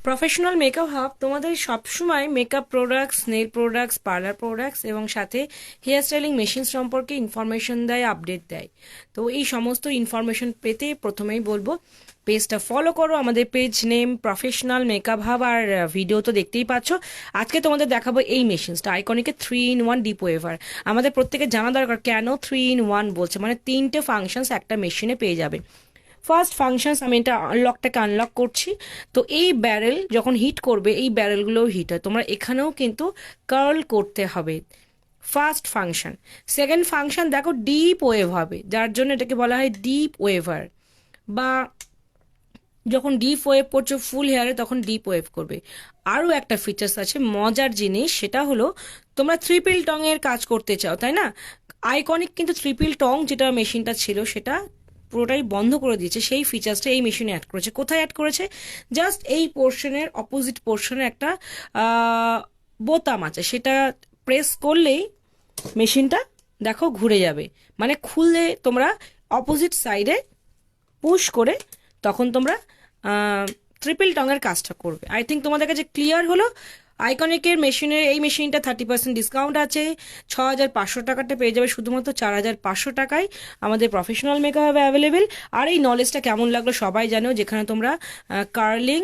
Professional makeup hub তোমাদের সবসময় makeup products, nail products, parlour products এবং সাথে হেয়ার স্টাইলিং মেশিন সম্পর্কে ইনফরমেশন দেয়, আপডেট দেয়। তো এই সমস্ত ইনফরমেশন পেতে প্রথমেই বলবো পেজটা ফলো করো। আমাদের page name professional makeup hub, আর ভিডিও তো দেখতেই পাচ্ছ। আজকে তোমাদের দেখাবো এই মেশিনসটা, আইকনিকের 3-in-1 ডিপ ওয়েভার। আমাদের প্রত্যেকের জানা দরকার কেন 3-in-1 বলছে, মানে তিনটে ফাংশনস একটা মেশিনে পেয়ে যাবে। ফার্স্ট ফাংশনস, আমি এটা আনলকটাকে আনলক করছি। তো এই ব্যারেল যখন হিট করবে, এই ব্যারেলগুলোও হিট হয়, তোমরা এখানেও কিন্তু কার্ল করতে হবে। First function. সেকেন্ড ফাংশন দেখো ডিপ ওয়েভ হবে, যার জন্য এটাকে বলা হয় ডিপ ওয়েভার। বা যখন ডিপ ওয়েভ করছো ফুল হেয়ারে, তখন ডিপ ওয়েভ করবে। আরও একটা ফিচার্স আছে মজার জিনিস, সেটা হলো তোমরা ট্রিপল টং এর কাজ করতে চাও, তাই না? আইকনিক কিন্তু ট্রিপল টং যেটা মেশিনটা ছিল সেটা পুরোটাই বন্ধ করে দিয়েছে। সেই ফিচার্সটা এই মেশিনে অ্যাড করেছে। কোথায় অ্যাড করেছে? জাস্ট এই পোর্শনের অপোজিট পোর্শনে একটা বোতাম আছে, সেটা প্রেস করলেই মেশিনটা দেখো ঘুরে যাবে। মানে খুললে তোমরা অপোজিট সাইডে পুশ করে তখন তোমরা ট্রিপল টঙের কাজটা করবে। আই থিঙ্ক তোমাদের কাছে ক্লিয়ার হলো। আইকনিকের মেশিনের এই মেশিনটা 30% ডিসকাউন্ট আছে। 6,500 টাকাটা পেয়ে যাবে শুধুমাত্র 4,500 টাকায় আমাদের প্রফেশনাল মেকআপ অ্যাভেলেবেল। আর এই নলেজটা কেমন লাগলো সবাই জানো, যেখানে তোমরা কার্লিং